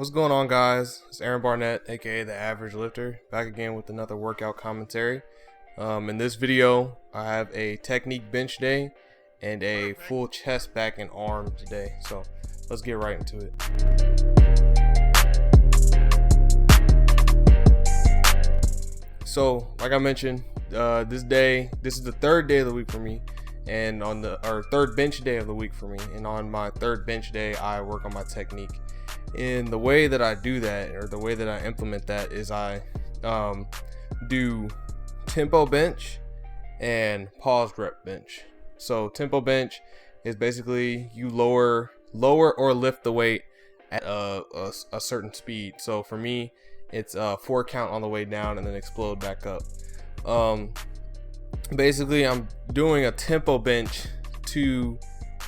What's going on, guys? It's Aaron Barnett, aka The Average Lifter, back again with another workout commentary. In this video, I have a technique bench day and a full chest, back, and arms day. So let's get right into it. So, like I mentioned, this is the third day of the week for me, and third bench day of the week for me. And on my third bench day, I work on my technique. And the way that I do that, or the way that I implement that, is I do tempo bench and paused rep bench. So tempo bench is basically you lower or lift the weight at a certain speed. So for me, it's 4 count on the way down and then explode back up. Basically, I'm doing a tempo bench to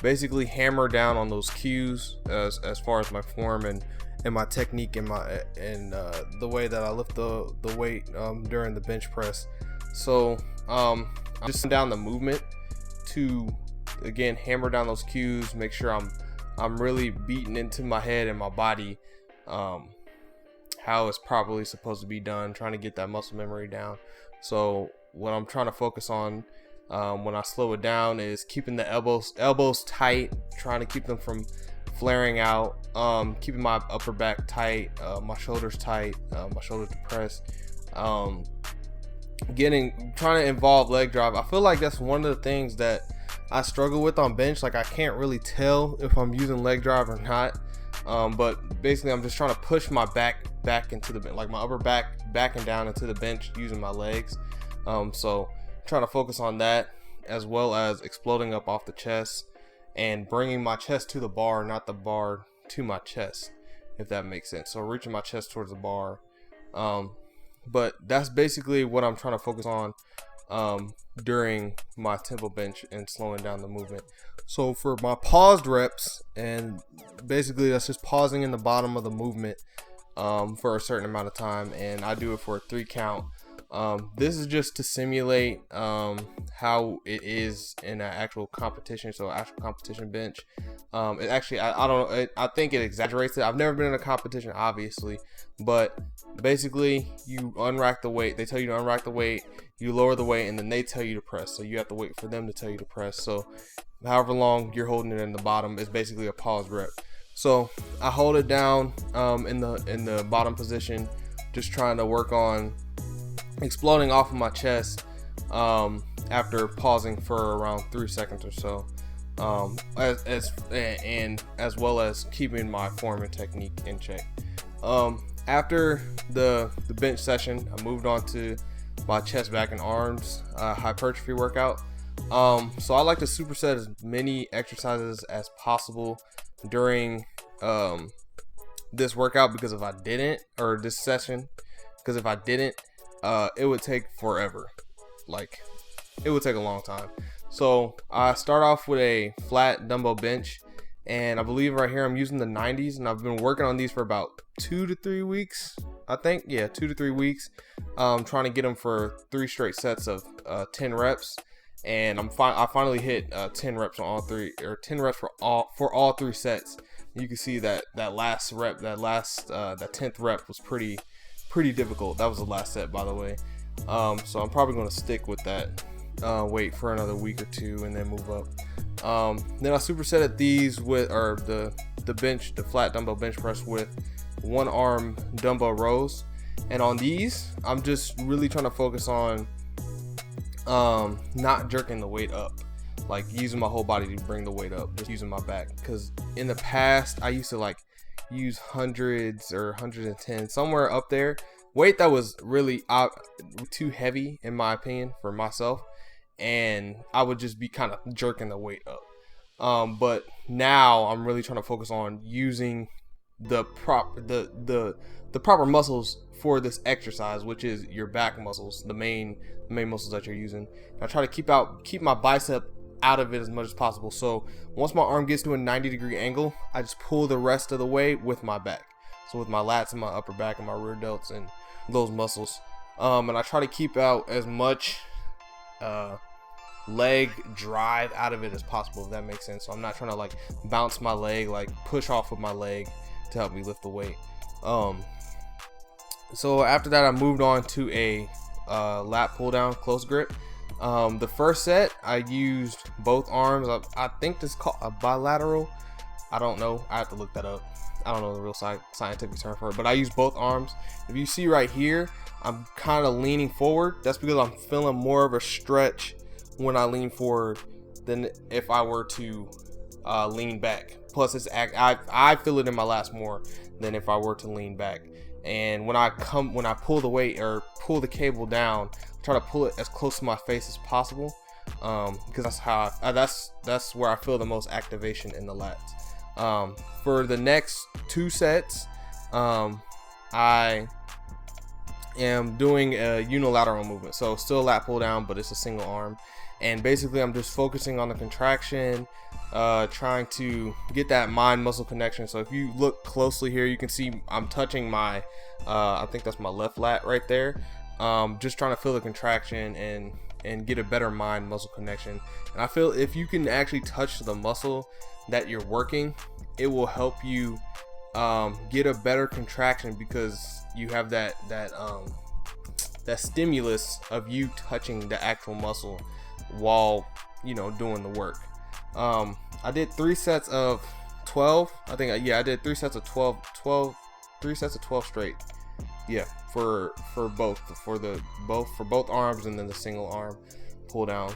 basically hammer down on those cues as far as my form and my technique and the way that I lift the weight during the bench press. So I'm just down the movement to again hammer down those cues, make sure I'm really beating into my head and my body how it's properly supposed to be done, trying to get that muscle memory down. So what I'm trying to focus on when I slow it down is keeping the elbows tight, trying to keep them from flaring out, keeping my upper back tight, my shoulders tight, my shoulders depressed, trying to involve leg drive. I feel like that's one of the things that I struggle with on bench. Like, I can't really tell if I'm using leg drive or not, but basically I'm just trying to push my back into the bench, like my upper back and down into the bench using my legs. So trying to focus on that, as well as exploding up off the chest and bringing my chest to the bar, not the bar to my chest, if that makes sense. So reaching my chest towards the bar. But that's basically what I'm trying to focus on during my tempo bench and slowing down the movement. So for my paused reps, and basically that's just pausing in the bottom of the movement for a certain amount of time, and I do it for a 3 count. This is just to simulate how it is in an actual competition, so actual competition bench. It actually, I don't know, I think it exaggerates it. I've never been in a competition, obviously, but basically you unrack the weight. They tell you to unrack the weight, you lower the weight, and then they tell you to press. So you have to wait for them to tell you to press. So however long you're holding it in the bottom is basically a pause rep. So I hold it down in the bottom position, just trying to work on exploding off of my chest after pausing for around 3 seconds or so, as well as keeping my form and technique in check. After the bench session, I moved on to my chest, back, and arms hypertrophy workout. So I like to superset as many exercises as possible during this workout, because if I didn't, or this session, because if I didn't, it would take forever. Like, it would take a long time. So I start off with a flat dumbbell bench, and I believe right here I'm using the 90s, and I've been working on these for about 2 to 3 weeks. I think, yeah, 2 to 3 weeks. Trying to get them for 3 straight sets of 10 reps, and I finally hit 10 reps on all 3, or 10 reps for all 3 sets. You can see that last rep, that 10th rep was pretty difficult. That was the last set, by the way. So I'm probably going to stick with that weight for another week or 2 and then move up. Then I supersetted these with, or the flat dumbbell bench press with 1 arm dumbbell rows. And on these, I'm just really trying to focus on not jerking the weight up, like using my whole body to bring the weight up, just using my back. Because in the past, I used to like use hundreds or 110, somewhere up there, weight that was really too heavy in my opinion for myself, and I would just be kind of jerking the weight up. But now I'm really trying to focus on using the proper muscles for this exercise, which is your back muscles, the main muscles that you're using. And I try to keep my bicep out of it as much as possible. So once my arm gets to a 90-degree angle, I just pull the rest of the way with my back. So with my lats and my upper back and my rear delts and those muscles. And I try to keep out as much leg drive out of it as possible, if that makes sense. So I'm not trying to like bounce my leg, like push off with my leg to help me lift the weight. So after that, I moved on to a lat pull down close grip. The first set I used both arms. I think this is called a bilateral. I don't know, I have to look that up. I don't know the real scientific term for it, but I use both arms. If you see right here, I'm kind of leaning forward. That's because I'm feeling more of a stretch when I lean forward than if I were to lean back. Plus, I feel it in my lats more than if I were to lean back. And when I pull the weight or pull the cable down, I try to pull it as close to my face as possible, because that's how that's where I feel the most activation in the lats. For the next 2 sets, I am doing a unilateral movement, so still lat pull down, but it's a single arm. And basically, I'm just focusing on the contraction, trying to get that mind muscle connection. So if you look closely here, you can see I'm touching my I think that's my left lat right there. Just trying to feel the contraction and get a better mind muscle connection. And I feel if you can actually touch the muscle that you're working, it will help you get a better contraction, because you have that stimulus of you touching the actual muscle while doing the work. I did 3 sets of 12. I think I did 3 sets of 12 straight. Yeah, for both arms, and then the single arm pull down.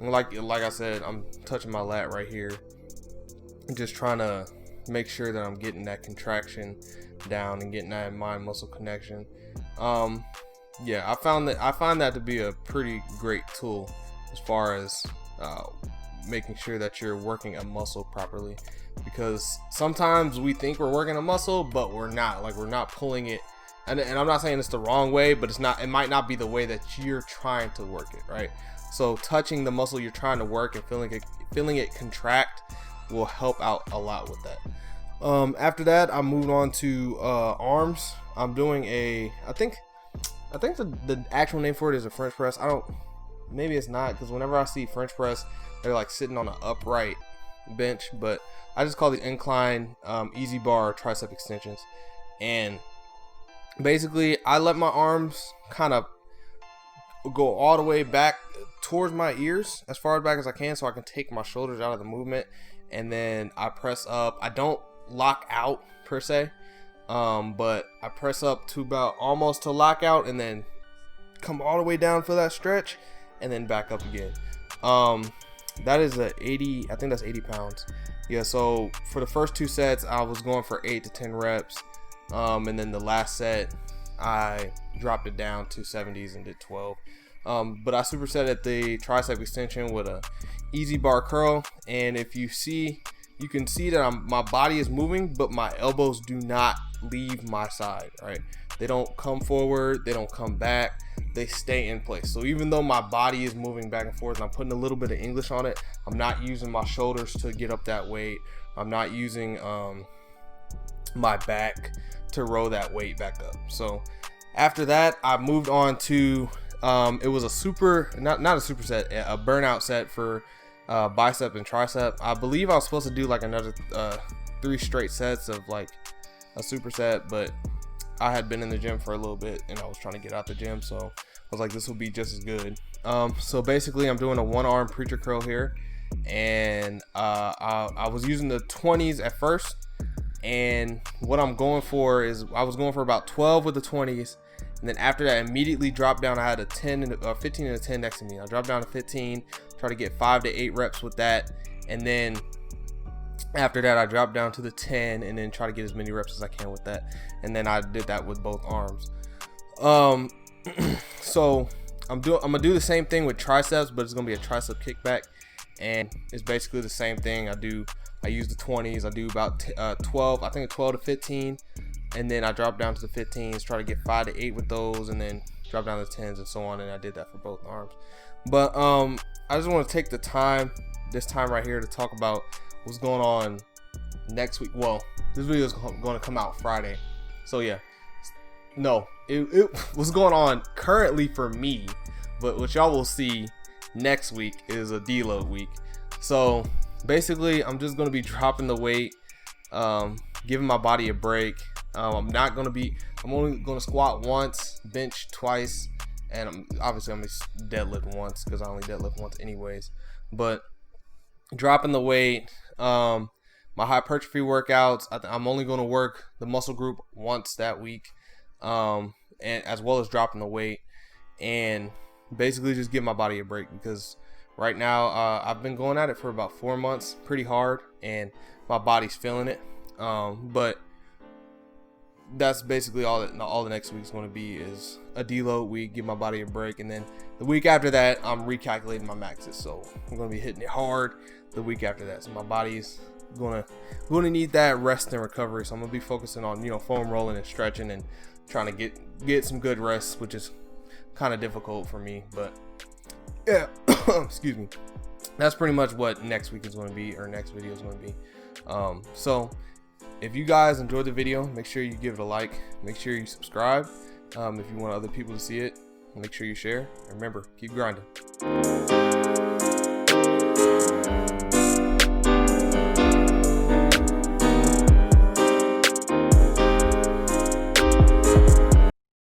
And like I said, I'm touching my lat right here, just trying to make sure that I'm getting that contraction down and getting that mind muscle connection. Yeah, I find that to be a pretty great tool as far as making sure that you're working a muscle properly, because sometimes we think we're working a muscle, but we're not. Like, we're not pulling it, and I'm not saying it's the wrong way, but it might not be the way that you're trying to work it, right? So touching the muscle you're trying to work and feeling it contract will help out a lot with that. After that, I moved on to arms. I'm doing I think the actual name for it is a French press. Maybe it's not, because whenever I see French press, they're like sitting on an upright bench, but I just call the incline easy bar tricep extensions. And basically, I let my arms kind of go all the way back towards my ears, as far back as I can, so I can take my shoulders out of the movement, and then I press up. I don't lock out per se, but I press up to about almost to lockout, and then come all the way down for that stretch, and then back up again. That is I think that's 80 pounds. Yeah, so for the first 2 sets, I was going for 8 to 10 reps. And then the last set, I dropped it down to 70s and did 12. But I superset at the tricep extension with a easy bar curl. And if you can see that my body is moving, but my elbows do not leave my side, right? They don't come forward, they don't come back, they stay in place. So even though my body is moving back and forth, and I'm putting a little bit of English on it, I'm not using my shoulders to get up that weight. I'm not using my back to row that weight back up. So after that, I moved on to it was a not a superset, a burnout set for bicep and tricep. I believe I was supposed to do like another 3 straight sets of like a superset, but I had been in the gym for a little bit and I was trying to get out the gym, so I was like, this will be just as good. So basically, I'm doing a 1-arm preacher curl here, and I was using the 20s at first, and what I'm going for is I was going for about 12 with the 20s, and then after that, immediately dropped down. I had a 15 and a 10 next to me. I dropped down to 15, try to get 5 to 8 reps with that, and then after that, I dropped down to the 10, and then try to get as many reps as I can with that. And then I did that with both arms. So I'm gonna do the same thing with triceps, but it's gonna be a tricep kickback, and it's basically the same thing. I use the 20s. I do about 12, I think 12 to 15, and then I drop down to the 15s, try to get 5 to 8 with those, and then drop down to the 10s and so on. And I did that for both arms. But I just want to take the time this time right here to talk about what's going on next week. Well, this video is going to come out Friday, so yeah. No, it what's going on currently for me, but what y'all will see next week is a deload week. So basically, I'm just going to be dropping the weight, giving my body a break, I'm only gonna squat once, bench twice, and I'm gonna deadlift once because I only deadlift once anyways. But dropping the weight, my hypertrophy workouts, I'm only gonna work the muscle group once that week, and as well as dropping the weight, and basically just give my body a break, because right now I've been going at it for about 4 months pretty hard, and my body's feeling it. But that's basically all the next week's going to be, is a deload week, give my body a break, and then the week after that I'm recalculating my maxes. So I'm going to be hitting it hard the week after that. So my body's going to need that rest and recovery. So I'm going to be focusing on, foam rolling and stretching and trying to get some good rest, which is kind of difficult for me. But yeah, excuse me. That's pretty much what next week is going to be, or next video is going to be. So if you guys enjoyed the video, make sure you give it a like, make sure you subscribe. If you want other people to see it, make sure you share, and remember, keep grinding.